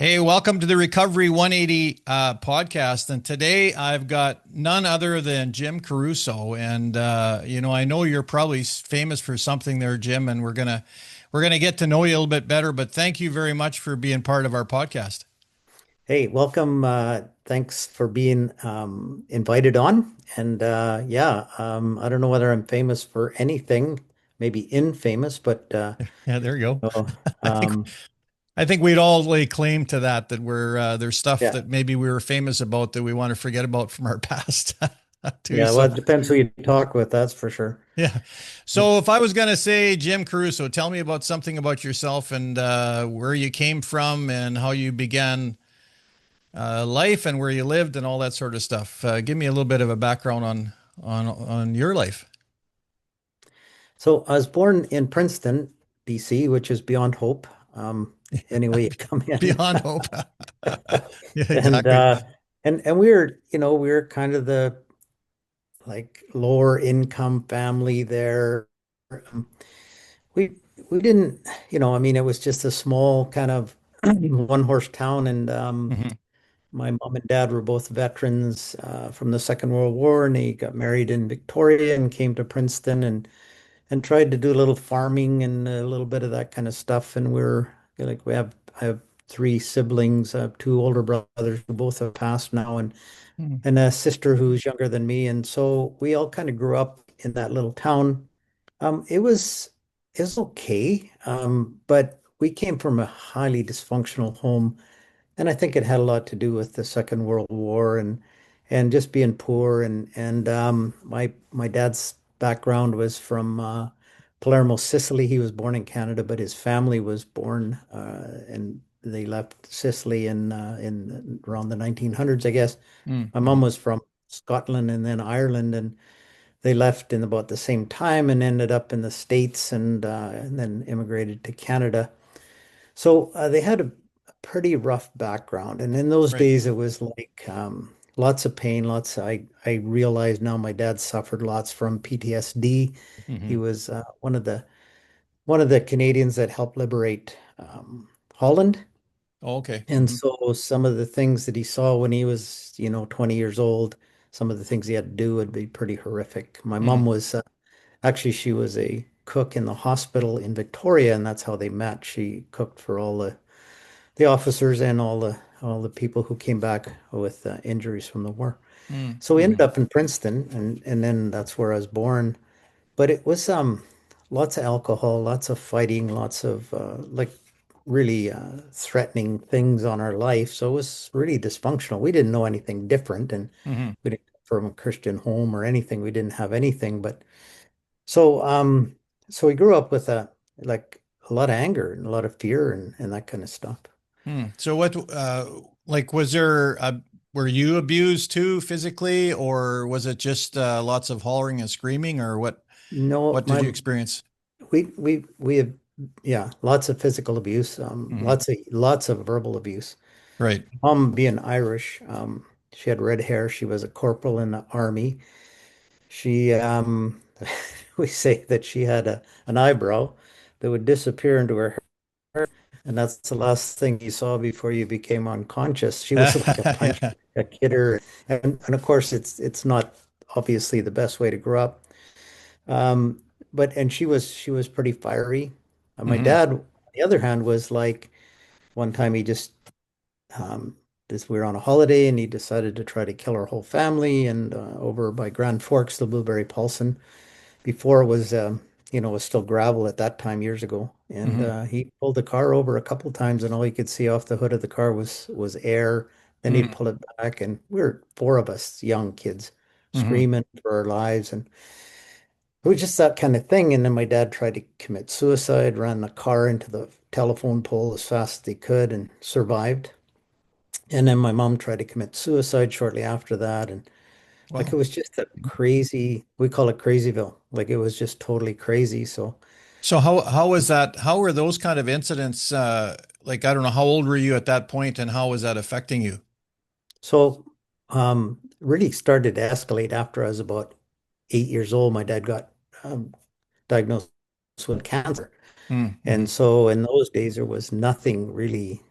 Hey, welcome to the Recovery 180 podcast. And today I've got none other than Jim Caruso. And I know you're probably famous for something there, Jim, and we're gonna get to know you a little bit better. But thank you very much for being part of our podcast. Hey, welcome. Thanks for being invited on. And I don't know whether I'm famous for anything, maybe infamous, but Yeah, there you go. oh, I think um, I think we'd all lay claim to that we're there's stuff yeah, that maybe we were famous about that we want to forget about from our past too. yeah. Well, So it depends who you talk with, that's for sure. yeah. So if I was going to say Jim Caruso, tell me about something about yourself and where you came from and how you began life and where you lived and all that sort of stuff. Give me a little bit of a background on your life. So I was born in Princeton, BC, which is beyond hope. Anyway, you come in. Beyond hope. Yeah, And exactly. we were kind of the like lower income family there. Um, We we didn't, I mean, it was just a small kind of one horse town, and Hmm. my mom and dad were both veterans from the Second World War, and they got married in Victoria and came to Princeton and tried to do a little farming and a little bit of that kind of stuff. And I have three siblings, two older brothers who both have passed now, and a sister who's younger than me, and so we all kind of grew up in that little town. It was okay, but we came from a highly dysfunctional home, and I think it had a lot to do with the Second World War and just being poor. And my dad's background was from Palermo, Sicily. He was born in Canada, but his family was born and they left Sicily in around the 1900s, I guess. My mom Mm-hmm. was from Scotland and then Ireland, and they left in about the same time and ended up in the States and then immigrated to Canada. So they had a pretty rough background. And in those Right. days, it was like lots of pain, I realize now my dad suffered lots from PTSD. He Hmm. was one of the Canadians that helped liberate Holland. Oh, okay. And Hmm. so some of the things that he saw when he was, 20 years old, some of the things he had to do would be pretty horrific. My Hmm. mom was actually, she was a cook in the hospital in Victoria, and that's how they met. She cooked for all the officers and all the people who came back with injuries from the war. So we ended Mm-hmm. up in Princeton, and then that's where I was born. But it was lots of alcohol, lots of fighting, lots of like really threatening things on our life. So it was really dysfunctional. We didn't know anything different, and Hmm. we didn't come from a Christian home or anything. We didn't have anything, but so we grew up with a lot of anger and a lot of fear and that kind of stuff. So what, like, were you abused too physically, or was it just lots of hollering and screaming, or No, what did you experience? we have, yeah, lots of physical abuse, Hmm. lots of verbal abuse. Right. Being Irish, she had red hair. She was a corporal in the army. She we say that she had an eyebrow that would disappear into her hair, and that's the last thing you saw before you became unconscious. She was like a puncher, Yeah. a kidder, and of course it's not obviously the best way to grow up. Um, but she was pretty fiery. My Hmm. dad, on the other hand, was like one time he just um, this we were on a holiday and he decided to try to kill our whole family and over by Grand Forks, the Blueberry Paulson. Before it was was still gravel at that time years ago, and Hmm. he pulled the car over a couple times, and all you could see off the hood of the car was air. Then he'd Hmm. pull it back, and we were four of us young kids Hmm. screaming for our lives, and it was just that kind of thing. And then my dad tried to commit suicide, ran the car into the telephone pole as fast as he could, and survived. And then my mom tried to commit suicide shortly after that, and like it Wow. was just a crazy, we call it Crazyville. Like it was just totally crazy. So So how was that? How were those kind of incidents? Like, I don't know, how old were you at that point, and how was that affecting you? So, really started to escalate after I was about 8 years old. My dad got um, diagnosed with cancer. And Mm-hmm. so in those days, there was nothing really.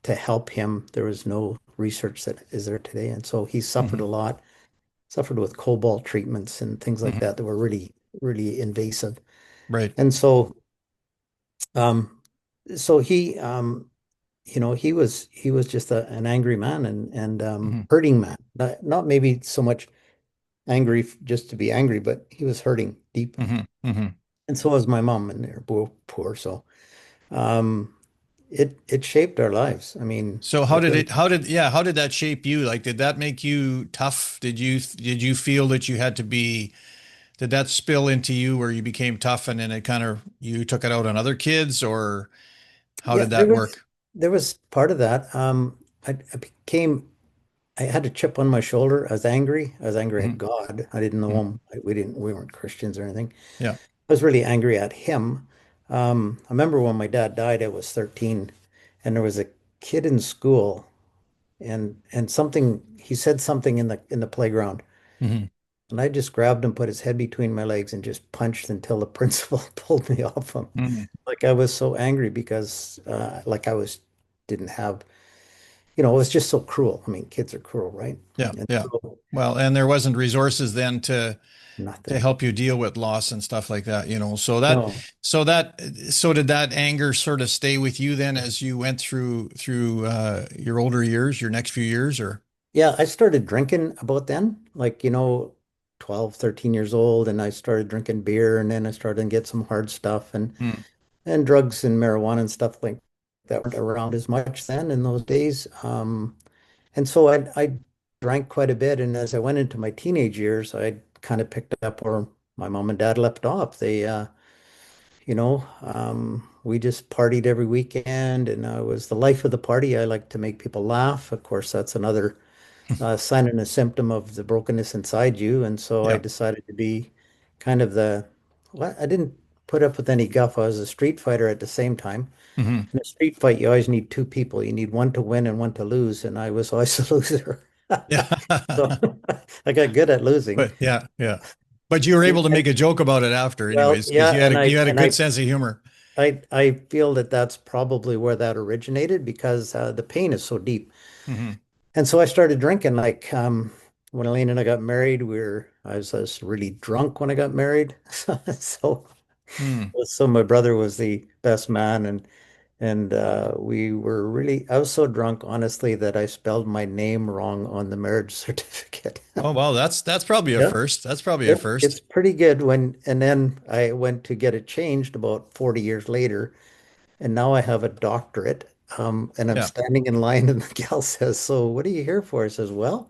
to help him. There was no research that is there today. And so he suffered Hmm. a lot, suffered with cobalt treatments and things like Hmm. that that were really, really invasive. Right. And um, so he was just an angry man and Hmm. hurting man. Not maybe so much angry just to be angry, but he was hurting deep. Hmm. Hmm. And so was my mom, and they're both poor. So um, it shaped our lives. I mean, So it really. how did that shape you? Like, did that make you tough? Did you feel that you had to be, did that spill into you where you became tough and then it kind of, you took it out on other kids, or how Yeah, did there that was work? there was part of that. I had a chip on my shoulder. I was angry. I was angry Hmm. at God. I didn't know Hmm. him. We weren't Christians or anything. Yeah. I was really angry at him. I remember when my dad died, I was 13, and there was a kid in school, and something he said something in the playground, Hmm. and I just grabbed him, put his head between my legs, and just punched until the principal pulled me off him. Hmm. Like I was so angry because like I was didn't have, it was just so cruel. I mean, kids are cruel, right? Yeah. And Yeah. so Well, and there wasn't resources then to nothing. help you deal with loss and stuff like that, you know. No. So did that anger sort of stay with you then as you went through your older years, your next few years, or? Yeah, I started drinking about then, like, 12, 13 years old, and I started drinking beer, and then I started to get some hard stuff Hmm. and drugs and marijuana and stuff like that weren't around as much then in those days. And so I drank quite a bit, and as I went into my teenage years, I kind of picked up where my mom and dad left off. We just partied every weekend, and I was the life of the party. I like to make people laugh. Of course, that's another sign and a symptom of the brokenness inside you. And so I Yeah. decided to be kind of well, I didn't put up with any guff. I was a street fighter at the same time. Hmm. In a street fight, you always need two people. You need one to win and one to lose. And I was always a loser. Yeah. So I got good at losing. But yeah, yeah. But you were able to And make a joke about it after well, anyways, because yeah, and you I had a and good I sense of humor. I feel that that's probably where that originated because the pain is so deep. Hmm. And so I started drinking. Like when Elaine and I got married, I was really drunk when I got married. So Hmm. so my brother was the best man, and we were really. I was so drunk, honestly, that I spelled my name wrong on the marriage certificate. Oh, well, that's probably a Yep. first. That's probably a Yep. first. It's pretty good and then I went to get it changed about 40 years later, and now I have a doctorate. And I'm Yeah. standing in line, and the gal says, "So, what are you here for?" I says, "Well,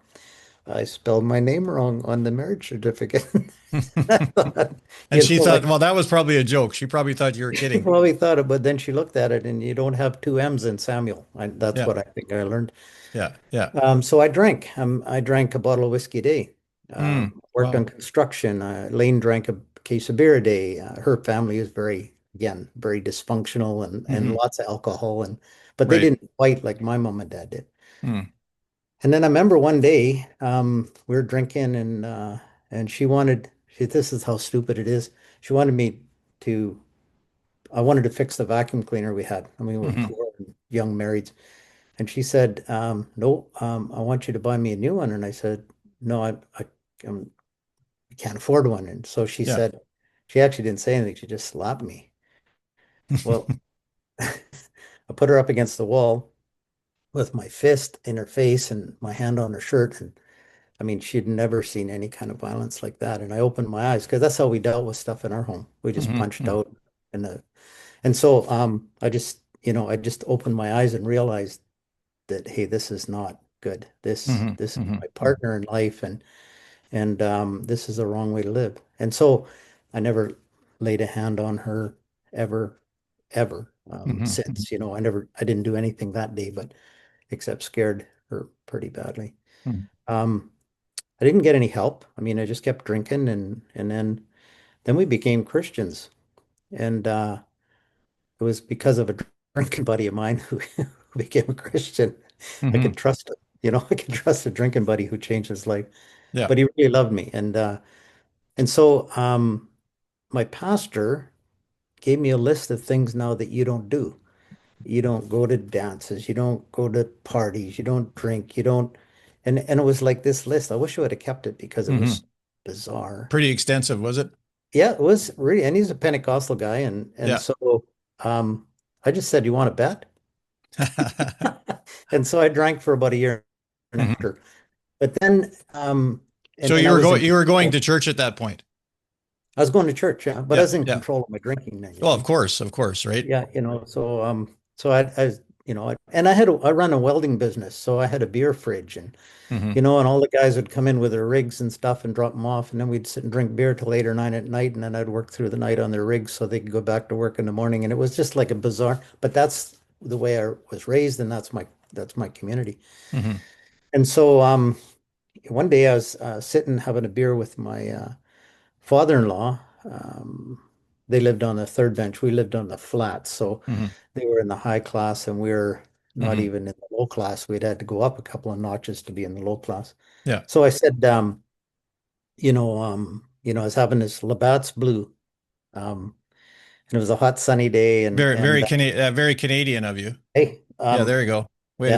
I spelled my name wrong on the marriage certificate." I thought, And she thought, like well, that was probably a joke. She probably thought you were she kidding. probably thought it, but then she looked at it, and you don't have two M's in Samuel. That's Yeah. what I think I learned. Yeah. Yeah. So I drank. I drank a bottle of whiskey a day. Mm. Worked on Wow. construction. Lane drank a case of beer a day. Her family is again, very dysfunctional and Hmm. lots of alcohol, but they Right. didn't fight like my mom and dad did. Mm. And then I remember one day, we were drinking, and this is how stupid it is. She wanted me to, I wanted to fix the vacuum cleaner we had. I mean, we were Hmm. poor and young marrieds. And she said, no, I want you to buy me a new one. And I said, no, um, I can't afford one. And so she Yeah. said, she actually didn't say anything. She just slapped me. Well, I put her up against the wall with my fist in her face and my hand on her shirt. And I mean, she'd never seen any kind of violence like that. And I opened my eyes because that's how we dealt with stuff in our home. We just Hmm. punched out and so I just opened my eyes and realized that, hey, this is not good. This Hmm. this is Hmm. my partner in life, and this is the wrong way to live. And so I never laid a hand on her ever, ever Hmm. since. I didn't do anything that day, but except scared her pretty badly. Hmm. Um, I didn't get any help. I mean, I just kept drinking, and then we became Christians, and it was because of a drinking buddy of mine who became a Christian. I Hmm. could trust him. I could trust a drinking buddy who changed his life. Yeah. But he really loved me. And so my pastor gave me a list of things now that you don't do. you don't go to dances, you don't go to parties, you don't drink, you don't, and it was like this list. I wish I would have kept it because it Hmm. was bizarre. Pretty extensive, was it? Yeah, it was really, and he's a Pentecostal guy, and Yeah. so um, I just said, "You want to bet?" And so I drank for about a year and Hmm. after. But then, So and I was in you were going control. to church at that point. I was going to church, yeah, but I Yeah, was in yeah. control of my drinking then, you Well, see. of course, right? Yeah, so and I run a welding business, so I had a beer fridge, and Hmm. and all the guys would come in with their rigs and stuff and drop them off, and then we'd sit and drink beer till 8 or 9 at night, and then I'd work through the night on their rigs so they could go back to work in the morning, and it was just like a bizarre, but that's the way I was raised, and that's my community. Hmm. And so one day I was sitting having a beer with my father-in-law. They lived on the third bench. We lived on the flat. So Hmm. they were in the high class and we were not Hmm. even in the low class. We'd had to go up a couple of notches to be in the low class. Yeah. So I said, I was having this Labatt's Blue. Um, and it was a hot sunny day and Very Canadian of you. hey, Yeah, there you go. yeah, I Way to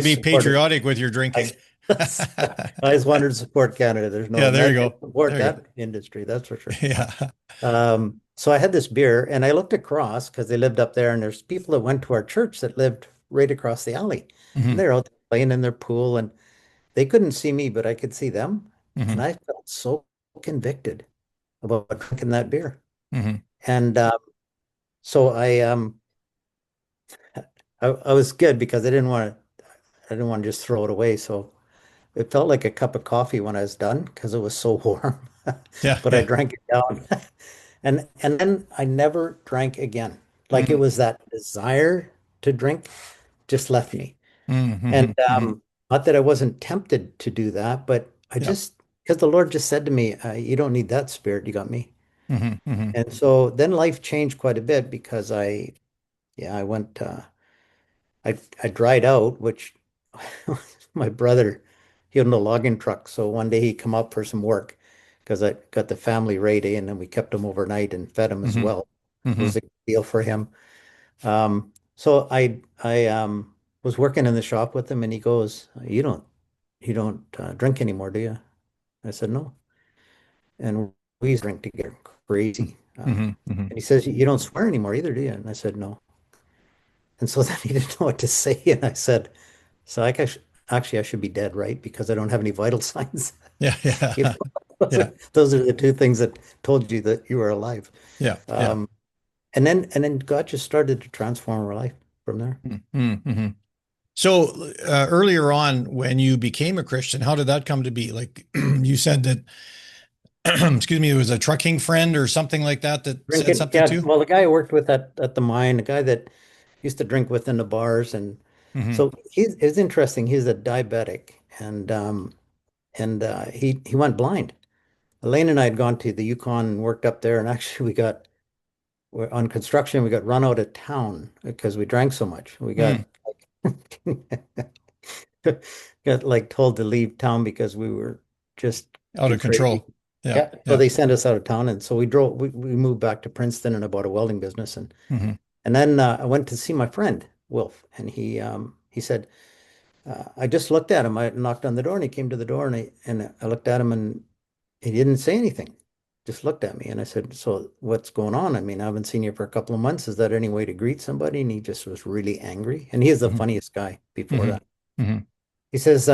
be supported. patriotic with your I, drinking. I always wanted to support Canada. There's no, Yeah, and there you that I go. support There you that industry, that's for sure. go. Yeah. So I had this beer and I looked across because they lived up there and there's people that went to our church that lived right across the alley. And Hmm. they're out playing in their pool and they couldn't see me, but I could see them. And Hmm. I felt so convicted about drinking that beer. Hmm. And so I was good because I didn't want to just throw it away. So it felt like a cup of coffee when I was done because it was so warm. Yeah, But I yeah. drank it down. And then I never drank again. Like it Mm-hmm. was that desire to drink just left me. And Hmm. Hmm. not that I wasn't tempted to do that, but I Yeah. just because the Lord just said to me, you don't need that spirit, you got me. Hmm. Hmm. And so then life changed quite a bit because I went I dried out, which my brother, he owned a logging truck. So one day he come up for some work because I got the family ready and then we kept him overnight and fed him as Hmm. well. It Hmm. was a deal for him. So I was working in the shop with him and he goes, you don't drink anymore, do you? I said, no. And we used to drink together crazy. Hmm. Hmm. And he says, you don't swear anymore either, do you? And I said, no. And so then he didn't know what to say. And I said, so actually, I should be dead, right? Because I don't have any vital signs. Yeah, You yeah. know, those Yeah. are, those are the two things that told you that you were alive. Yeah, yeah. Um, and then God just started to transform our life from there. Mm-hmm. So earlier on, when you became a Christian, how did that come to be? Like you said that, excuse me, it was a trucking friend or something like that that said Drinking, something to yeah. you? Well, the guy I worked with at the mine, the guy that used to drink within the bars, and Hmm. so it's interesting. He's a diabetic, and he went blind. Elaine and I had gone to the Yukon and worked up there, and actually we're on construction. We got run out of town because we drank so much. We got Mm. got like told to leave town because we were just Out too of crazy. control. Yeah, Yeah, so yeah. they sent us out of town, and so we moved back to Princeton and about a welding business, Hmm. and then I went to see my friend Wolf, and he said I just looked at him. I knocked on the door, and he came to the door, and I looked at him, and he didn't say anything. Just looked at me, and I said, "So what's going on? I mean, I haven't seen you for a couple of months. Is that any way to greet somebody?" And he just was really angry, and he is the Hmm. funniest guy before Hmm. that. Hmm. He says,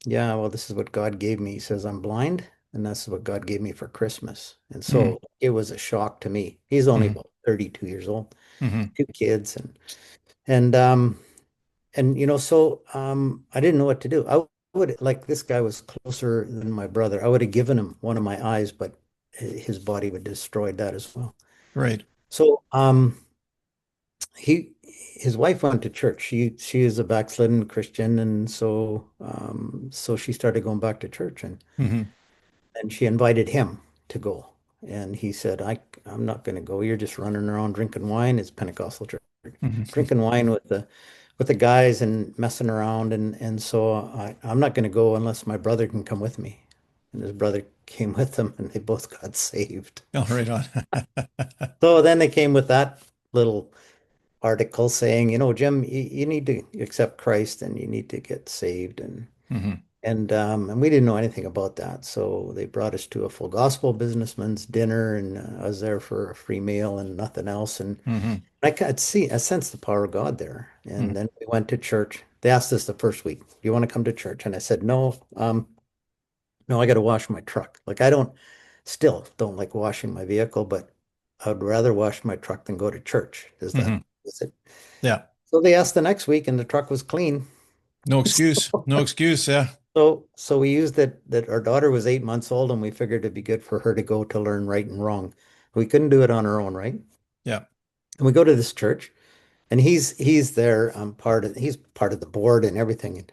yeah, well, this is what God gave me. He says, I'm blind, and that's what God gave me for Christmas. And Hmm. so it was a shock to me. He's only Hmm. about 32 years old, Hmm. two kids, and um so I didn't know what to do. I would like this guy was closer than my brother. I would have given him one of my eyes, but his body would destroyed that as well. Right. So his wife went to church. She is a backslidden Christian, and so she started going back to church, Hmm. and she invited him to go. And he said, I'm not going to go. You're just running around drinking wine. It's Pentecostal church, Hmm. drinking wine with the guys and messing around, and so I'm not going to go unless my brother can come with me. And his brother came with him, and they both got saved. Oh, right on. So then they came with that little article saying, Jim, you need to accept Christ and you need to get saved. Hmm. And we didn't know anything about that. So they brought us to a full gospel businessman's dinner, and I was there for a free meal and nothing else. And Hmm. I sensed the power of God there. And Hmm. then we went to church. They asked us the first week, "Do you want to come to church?" And I said, "No, no, I got to wash my truck. Like I still don't like washing my vehicle, but I would rather wash my truck than go to church." Hmm. Is it? Yeah. So they asked the next week, and the truck was clean. No excuse. No excuse. Yeah. So we used that our daughter was 8 months old, and we figured it'd be good for her to go to learn right and wrong. We couldn't do it on our own, right? Yeah. And we go to this church, and he's there, he's part of the board and everything.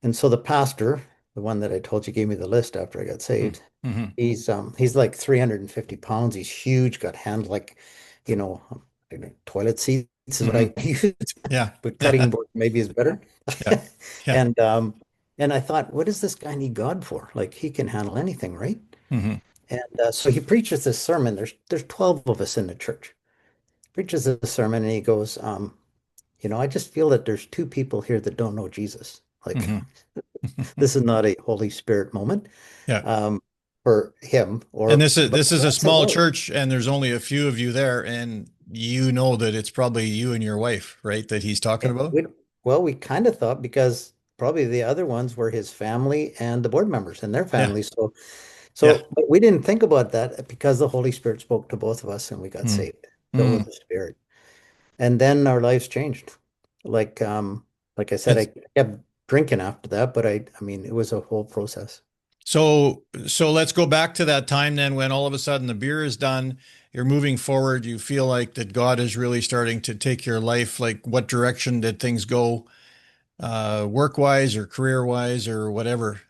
And so the pastor, the one that I told you gave me the list after I got saved, Mm-hmm. he's like 350 pounds. He's huge, got hands like, you know, toilet seats is what Hmm. I use, Yeah. but cutting board maybe is better. Yeah. Yeah. And and I thought, what does this guy need God for? Like he can handle anything, right? Hmm. And so he preaches this sermon. There's 12 of us in the church. Preaches this sermon and he goes, I just feel that there's two people here that don't know Jesus. Like Hmm. this is not a Holy Spirit moment Yeah. um, for him, And or this is but this is for a us it small was. church, and there's only a few of you there, and you know that it's probably you and your wife, right? That he's talking It, about. we, well, we kind of thought because probably the other ones were his family and the board members and their Yeah. families. So, Yeah. but we didn't think about that because the Holy Spirit spoke to both of us and we got Mm. saved, filled with Mm. the Spirit. And then our lives changed. Like, like I said, I It's kept drinking after that, but I mean, it was a whole process. so let's go back to that time then when all of a sudden the beer is done, you're moving forward, you feel like that God is really starting to take your life. Like what direction did things go, work wise or career wise or whatever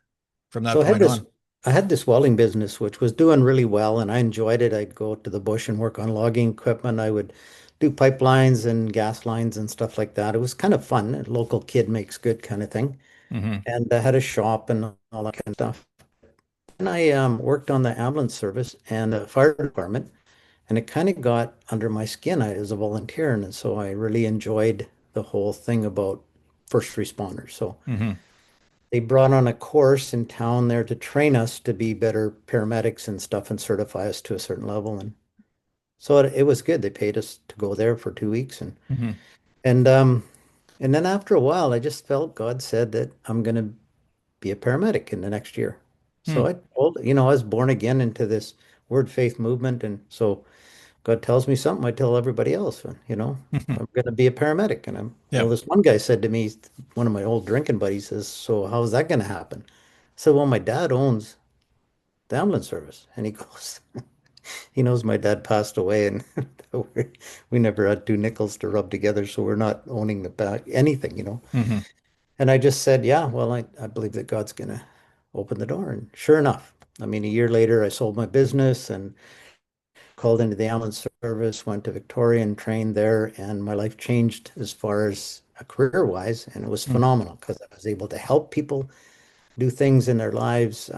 from that So point on? I had this welding business, which was doing really well, and I enjoyed it. I'd go to the bush and work on logging equipment. I would do pipelines and gas lines and stuff like that. It was kind of fun. A local kid makes good kind of thing. Hmm. And I had a shop and all that kind of stuff. And I worked on the ambulance service and the fire department, and it kind of got under my skin. I was a volunteer, and so I really enjoyed the whole thing about first responders. So Hmm. they brought on a course in town there to train us to be better paramedics and stuff and certify us to a certain level. And so it was good. They paid us to go there for 2 weeks Hmm. and um and then after a while I just felt God said that I'm gonna be a paramedic in the next year. So Hmm. I told, I was born again into this word faith movement. And so God tells me something, I tell everybody else, I'm going to be a paramedic. Well, Yep. this one guy said to me, one of my old drinking buddies says, "So how's that going to happen?" I said, "Well, my dad owns the ambulance service." And he goes, he knows my dad passed away and we never had 2 nickels to rub together. So we're not owning the back anything. Hmm. And I just said, yeah, well, I believe that God's going to open the door. And sure enough, I mean, a year later, I sold my business and called into the ambulance service, went to Victoria and trained there, and my life changed as far as career-wise, and it was phenomenal because I was able to help people do things in their lives,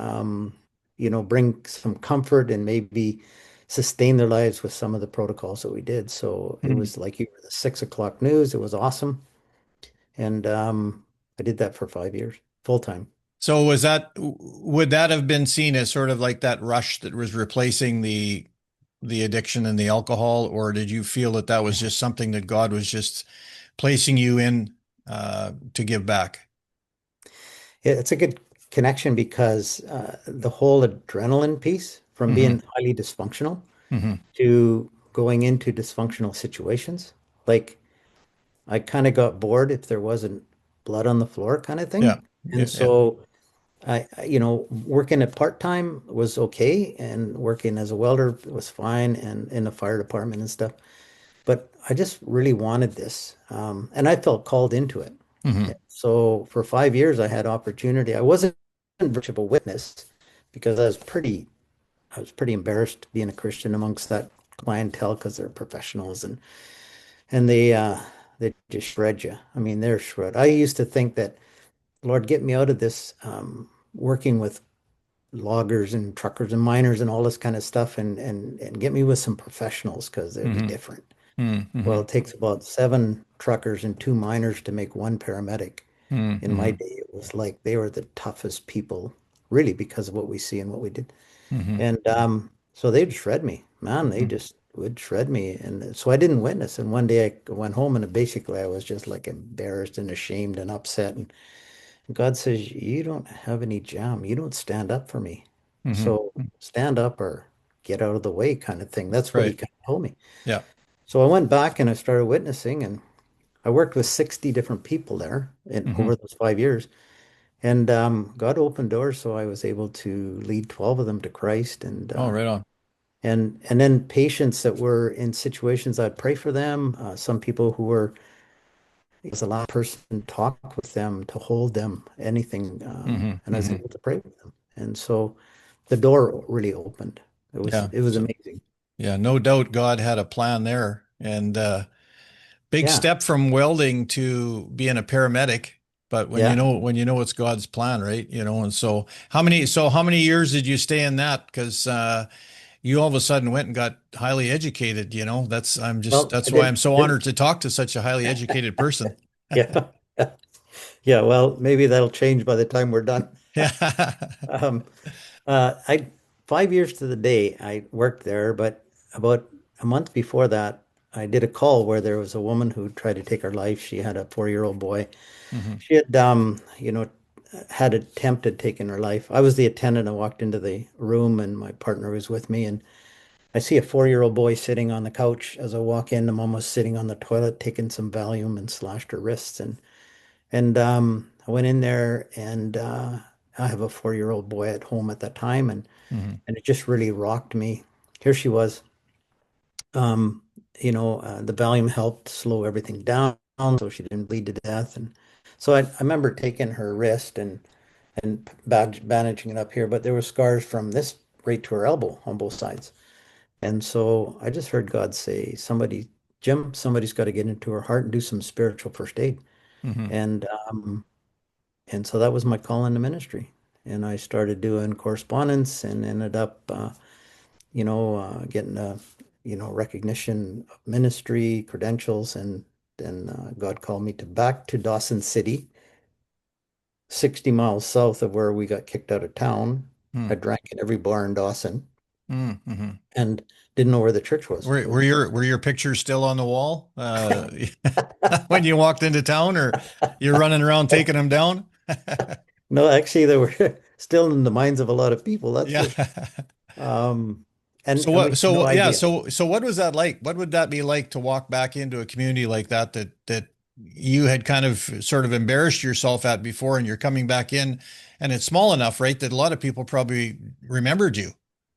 bring some comfort and maybe sustain their lives with some of the protocols that we did. So it Hmm. was like you were the 6 o'clock news. It was awesome, and I did that for 5 years, full time. So would that have been seen as sort of like that rush that was replacing the addiction and the alcohol, or did you feel that that was just something that God was just placing you in to give back? Yeah, it's a good connection because the whole adrenaline piece from Hmm. being highly dysfunctional Hmm. to going into dysfunctional situations. Like I kind of got bored if there wasn't blood on the floor kind of Yeah. thing. Yeah. And Yeah. so working at part-time was okay and working as a welder was fine and in the fire department and stuff. But I just really wanted this. And I felt called into it. Hmm. So for 5 years I had opportunity. I wasn't much of a witness because I was pretty embarrassed being a Christian amongst that clientele because they're professionals and they just shred you. I mean, they're shred. I used to think that, Lord, get me out of this working with loggers and truckers and miners and all this kind of stuff and get me with some professionals because they'd be Hmm. different. Mm, Well, mm-hmm, it takes about seven truckers and two miners to make one paramedic. mm, In my mm-hmm, day, it was like they were the toughest people, really, because of what we see and what we did. mm-hmm, And so they'd shred me, man. They mm-hmm, just would shred me. And so I didn't witness. And one day I went home and basically I was just like embarrassed and ashamed and upset. And God says, you don't have any jam. You don't stand up for me. So mm-hmm. stand up or get out of the way kind of thing. That's what he Right. kind of told me. Yeah. So I went back and I started witnessing and I worked with 60 different people there in Mm-hmm. over those 5 years. And God opened doors, so I was able to lead 12 of them to Christ. Oh, right on. And then patients that were in situations, I'd pray for them. Some people who were, as the last person to talk with them, to hold them, anything, Mm-hmm, and I was mm-hmm. able to pray with them. And so the door really opened. It was Yeah. it was So, amazing. yeah, no doubt God had a plan there. And big Yeah, step from welding to being a paramedic. But yeah. when you know it's God's plan, right? And so how many years did you stay in that? Because you all of a sudden went and got highly educated, Well, that's I why I'm did. so honored to talk to such a highly educated person. Yeah, yeah. Well, maybe that'll change by the time we're done. Yeah. Um, I 5 years to the day I worked there, but about a month before that, I did a call where there was a woman who tried to take her life. She had a 4-year-old boy. Hmm. She had, had attempted taking her life. I was the attendant. I walked into the room, and my partner was with me, and I see a 4-year-old boy sitting on the couch. As I walk in, the mom was sitting on the toilet taking some Valium and slashed her wrists, and I went in there, and I have a 4-year-old boy at home at that time, Hmm. and it just really rocked me. Here she was. Um, the Valium helped slow everything down so she didn't bleed to death. And so I remember taking her wrist and bandaging it up here, but there were scars from this right to her elbow on both sides. And so I just heard God say, Jim, somebody's got to get into her heart and do some spiritual first aid. Hmm. And um, and so that was my call into ministry. And I started doing correspondence and ended up getting recognition of ministry, credentials, and then God called me to back to Dawson City, 60 miles south of where we got kicked out of town. I drank in every bar in Dawson Mm-hmm. and didn't know where the church was. Were, It were was your were your pictures still on the wall when you walked into town, or you're running around taking them down? no, actually, they were still in the minds of a lot of people, that's Yeah. for sure. Um, and So and we what? had no So yeah. idea. So what was that like? What would that be like to walk back into a community like that you had kind of sort of embarrassed yourself at before, and you're coming back in, and it's small enough, right, that a lot of people probably remembered you.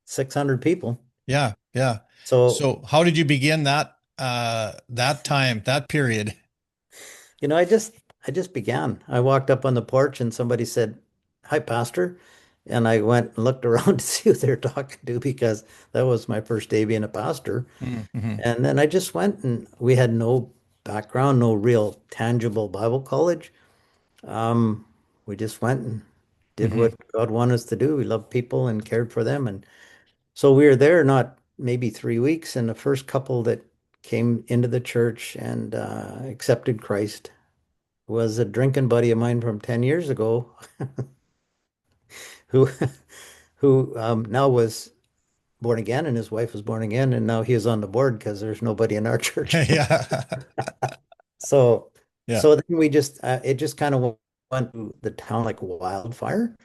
600 people. Yeah, yeah. So So how did you begin that time, that period? You know, I just began. I walked up on the porch and somebody said, "Hi, Pastor." And I went and looked around to see who they're talking to because that was my first day being a pastor. Mm-hmm. And then I just went and we had no background, no real tangible Bible college. Um, we just went and did Mm-hmm. what God wanted us to do. We loved people and cared for them. And so we were there not maybe 3 weeks, and the first couple that came into the church and accepted Christ was a drinking buddy of mine from 10 years ago who who now was born again and his wife was born again and now he is on the board because there's nobody in our church. Yeah. So Yeah. so then we just it just kind of went to the town like wildfire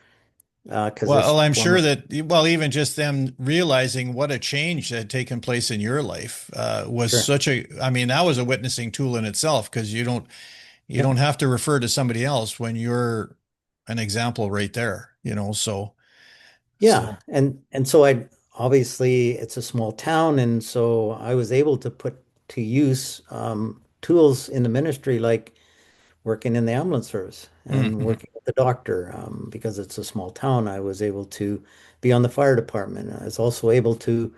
because this Well, I'm sure former that, well, even just them realizing what a change had taken place in your life was sure I mean, that was a witnessing tool in itself because you yeah don't have to refer to somebody else when you're an example right there, yeah so, and so I obviously it's a small town and so I was able to put to use tools in the ministry like working in the ambulance service and mm-hmm. working with the doctor. Because it's a small town, I was able to be on the fire department. I was also able to,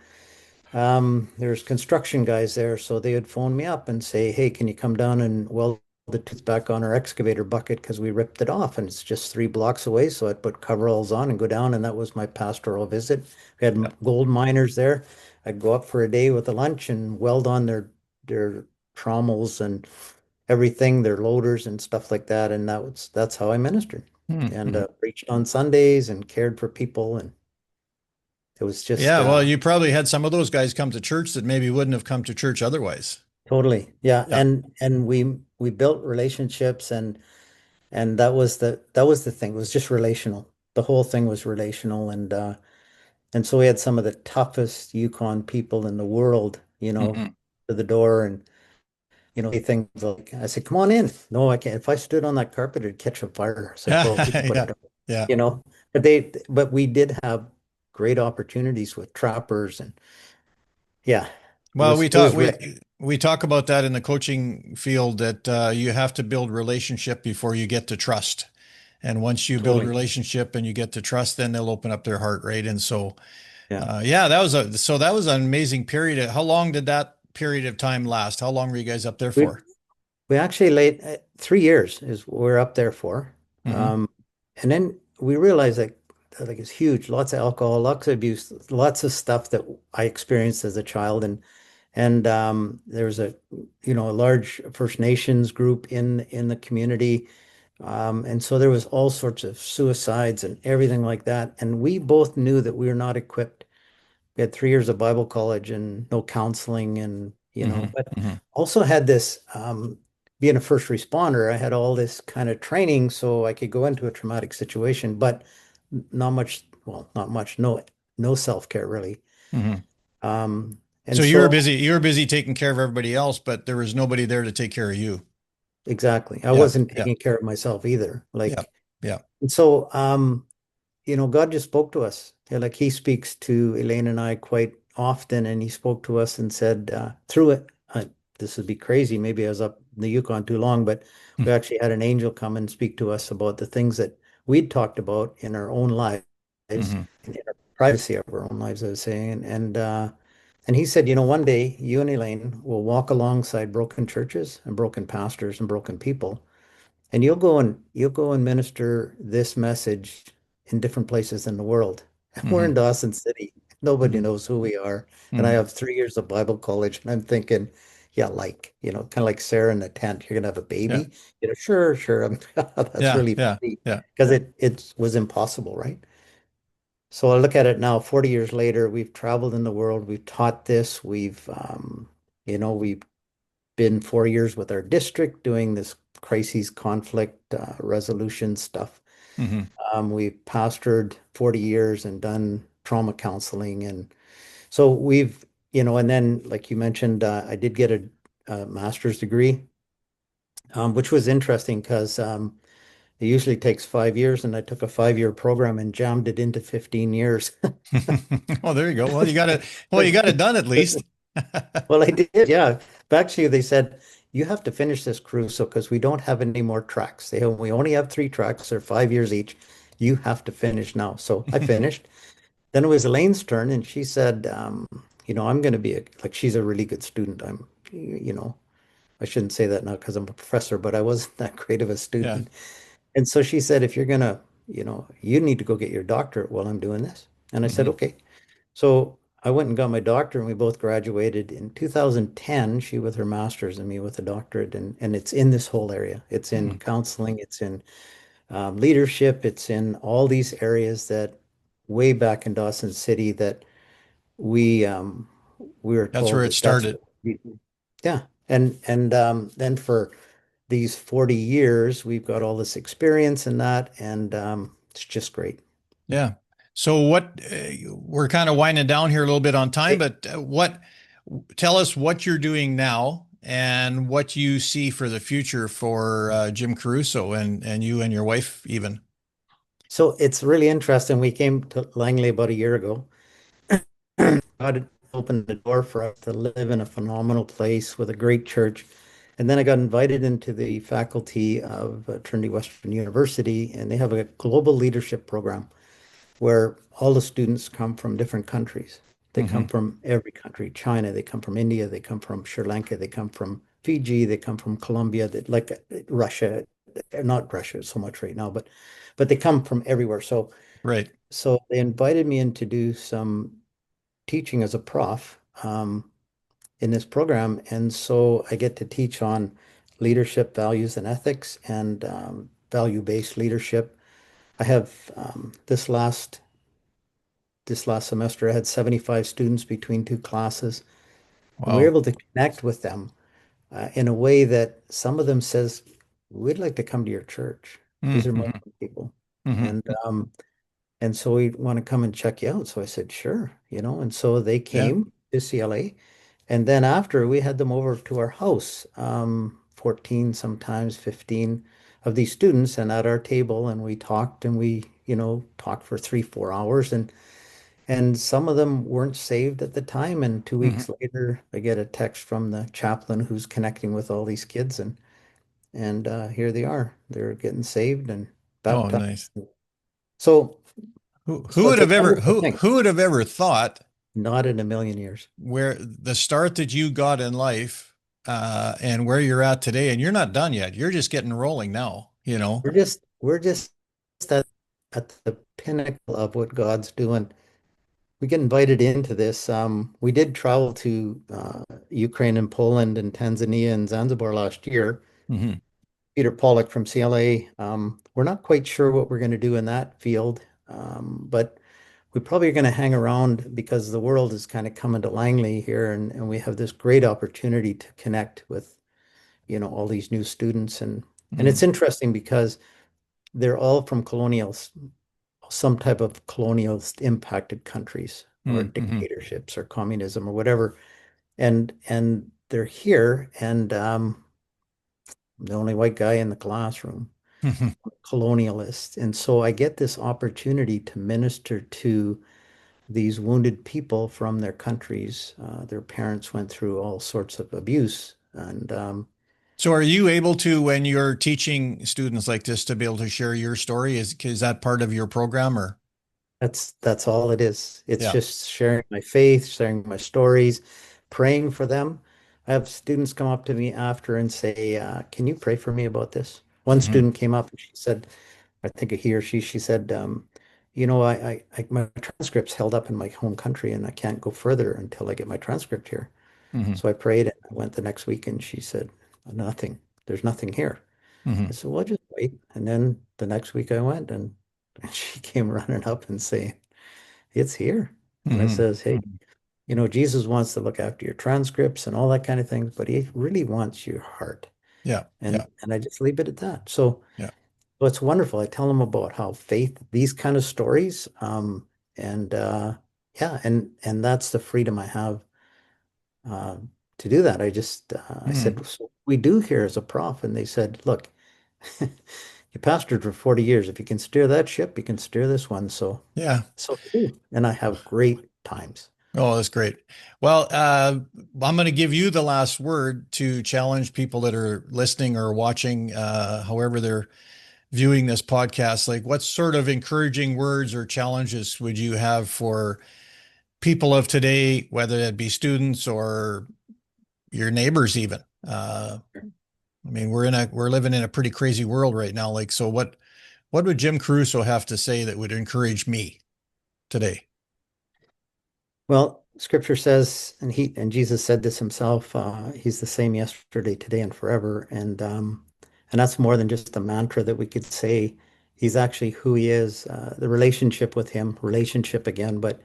there's construction guys there, so they would phone me up and say, hey, can you come down and weld the tooth back on our excavator bucket because we ripped it off and it's just 3 blocks away. So I'd put coveralls on and go down, and that was my pastoral visit. We had Yeah. gold miners there. I'd go up for a day with a lunch and weld on their their trommels and everything, their loaders and stuff like that. And that's how I ministered and Mhm. preached on Sundays and cared for people. And it was just Yeah, well, you probably had some of those guys come to church that maybe wouldn't have come to church otherwise. totally, yeah. Yeah. And we built relationships and that was the thing. It was just relational. The whole thing was relational and so we had some of the toughest Yukon people in the world, Hmm. to the door and say things like, I said, come on in. No, I can't. If I stood on that carpet, it'd catch a fire. It's like, well, we can put Yeah. it up, Yeah. you know. But we did have great opportunities with trappers and yeah, it Well, was we it talk was rich. we talk about that in the coaching field that you have to build relationship before you get to trust. And once you build Totally. relationship and you get to trust, then they'll open up their heart, right? And so, Yeah. yeah, that was an amazing period. How long did that period of time last? How long were you guys up there We for? we actually laid 3 years is what we're up there for. Hmm. And then we realized that like it's huge, lots of alcohol, lots of abuse, lots of stuff that I experienced as a child. And there was a large First Nations group in the community. And so there was all sorts of suicides and everything like that. And we both knew that we were not equipped. We had 3 years of Bible college and no counseling Hmm. but Hmm. also had this, being a first responder, I had all this kind of training so I could go into a traumatic situation, but not much, well, not much, no self-care really. Hmm. Um, So and so you were busy taking care of everybody else, but there was nobody there to take care of you. exactly, I Yeah. wasn't Yeah. taking care of myself either. Yeah. Like, Yeah. and so, God just spoke to us. Yeah, like he speaks to Elaine and I quite often, and he spoke to us and said, through it, this would be crazy. Maybe I was up in the Yukon too long, but we actually had an angel come and speak to us about the things that we'd talked about in our own lives, Hmm. in our privacy of our own lives, I was saying. And he said, one day you and Elaine will walk alongside broken churches and broken pastors and broken people and you'll go and minister this message in different places in the world. We're in Hmm. Dawson City. Nobody Hmm. knows who we are. And I Hmm. have 3 years of Bible college. And I'm thinking, yeah, like, kind of like Sarah in the tent, you're gonna have a Yeah. baby. Sure, sure. That's Yeah. really Yeah. funny Yeah. because it was impossible, right? So I look at it now, 40 years later, we've traveled in the world, we've taught this, we've been 4 years with our district doing this crises conflict resolution stuff. Hmm. We've pastored 40 years and done trauma counseling. And so and then like you mentioned, I did get a master's degree, which was interesting because it usually takes 5 years and I took a 5-year program and jammed it into 15 years. Well, there you go. Well, you got it done at least. Well, I did, yeah. But actually, they said you have to finish this cruise, so because we don't have any more tracks. We only have 3 tracks. They're 5 years each. You have to finish now. So I finished. Then it was Elaine's turn, and she said, I'm going to be like she's a really good student. I shouldn't say that now because I'm a professor, but I wasn't that great of a Yeah. student. And so she said, if you're gonna, you need to go get your doctorate while I'm doing this. And I said, Hmm. okay. So I went and got my doctorate, and we both graduated in 2010, she with her master's and me with a doctorate. And it's in this whole area. It's in Hmm. counseling, it's in leadership, it's in all these areas that way back in Dawson City that we um, we were That's where told it that that's started. what we do. Yeah. And then for these 40 years, we've got all this experience in that, and it's just great. Yeah. So we're kind of winding down here a little bit on time, Hey, but tell us what you're doing now and what you see for the future for Jim Caruso and you and your wife even. so it's really interesting. We came to Langley about a year ago. God opened the door for us to live in a phenomenal place with a great church. And then I got invited into the faculty of Trinity Western University, and they have a global leadership program where all the students come from different countries. They come Hmm. from every country, China, they come from India, they come from Sri Lanka, they come from Fiji, they come from Colombia, like Russia, not Russia so much right now, but they come from everywhere. So Right. so they invited me in to do some teaching as a prof. in this program. And so I get to teach on leadership, values, and ethics and value-based leadership. I have this last semester, I had 75 students between two classes, and we were Wow. able to connect with them in a way that some of them says, we'd like to come to your church. These are Mm-hmm. Muslim people. And Mm-hmm. and so we want to come and check you out. So I said, sure, and so they Yeah. came to CLA. And then after we had them over to our house, 14, sometimes 15 of these students and at our table, and we talked and we, talked for 3, 4 hours. And some of them weren't saved at the time. And two Mm-hmm. weeks later, I get a text from the chaplain who's connecting with all these kids, and here they are. They're getting saved and Oh, baptized. nice. So, Who so would it's a have ever wonderful who thing. who would have ever thought Not in a million years. where the start that you got in life and where you're at today, and you're not done yet. You're just getting rolling now, you know. We're just at the pinnacle of what God's doing. We get invited into this. We did travel to Ukraine and Poland and Tanzania and Zanzibar last year. Hmm. Peter Pollock from CLA. We're not quite sure what we're going to do in that field, but we probably are going to hang around because the world is kind of coming to Langley here, and we have this great opportunity to connect with, all these new students, and it's Mm, interesting because they're all from some type of colonial impacted countries or mm, hmm. dictatorships or communism or whatever, and they're here, and I'm the only white guy in the classroom, colonialist. And so I get this opportunity to minister to these wounded people from their countries. Their parents went through all sorts of abuse. And So are you able to, when you're teaching students like this, to be able to share your story? Is that part of your program or? that's all it is. It's Yeah. just sharing my faith, sharing my stories, praying for them. I have students come up to me after and say, can you pray for me about this? One Hmm. student came up and she said, I think he or she said, my transcript's held up in my home country and I can't go further until I get my transcript here. Hmm. So I prayed and I went the next week and she said, nothing, there's nothing here. I Hmm. said, well, just wait. And then the next week I went and she came running up and saying, it's here. And I Hmm. says, hey, Jesus wants to look after your transcripts and all that kind of thing, but he really wants your heart. Yeah. And Yeah. and I just leave it at that. So it's wonderful. I tell them about how faith, these kind of stories, and yeah, and that's the freedom I have uh, to do that. I Mm. said, so we do here as a prof, and they said, look, you pastored for 40 years. If you can steer that ship, you can steer this one. So, Yeah. so I do, and I have great times. Oh, that's great. Well, I'm going to give you the last word to challenge people that are listening or watching, however they're viewing this podcast. Like, what sort of encouraging words or challenges would you have for people of today, whether it be students or your neighbors, even? I mean, we're living in a pretty crazy world right now. Like, so what would Jim Caruso have to say that would encourage me today? Well, scripture says, and Jesus said this himself, he's the same yesterday, today, and forever. And that's more than just a mantra that we could say. He's actually who he is, the relationship with him, relationship again, but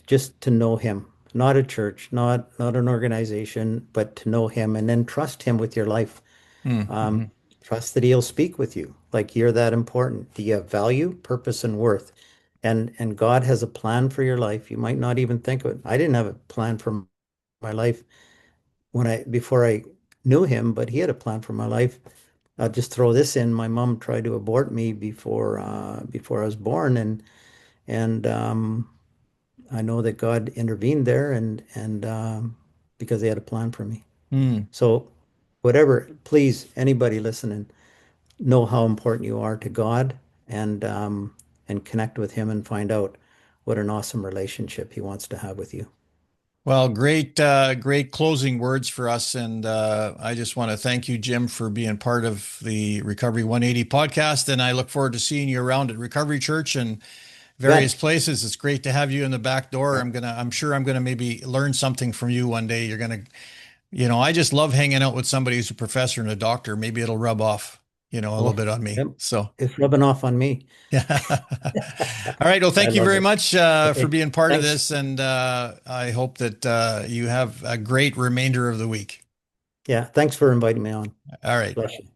just to know him, not a church, not an organization, but to know him and then trust him with your life. Um, Mm-hmm. Trust that he'll speak with you. Like you're that important. Do you have value, purpose, and worth? And God has a plan for your life. You might not even think of it. I didn't have a plan for my life before I knew him, but he had a plan for my life. I'll just throw this in. My mom tried to abort me before I was born, and I know that God intervened there, and because he had a plan for me. Mm. So, whatever, please, anybody listening, know how important you are to God and connect with him and find out what an awesome relationship he wants to have with you. Well, great closing words for us. And I just want to thank you, Jim, for being part of the Recovery 180 podcast. And I look forward to seeing you around at Recovery Church and various Bet. places. It's great to have you in the back door. I'm sure I'm gonna maybe learn something from you one day. You're gonna, I just love hanging out with somebody who's a professor and a doctor. Maybe it'll rub off, a little Oh, bit on me. yep. So, It's rubbing off on me. yeah. All right. Well, I thank you love very it. much for Okay. being part of Thanks. this, and I hope that you have a great remainder of the week. Yeah. Thanks for inviting me on. All right. Bless you.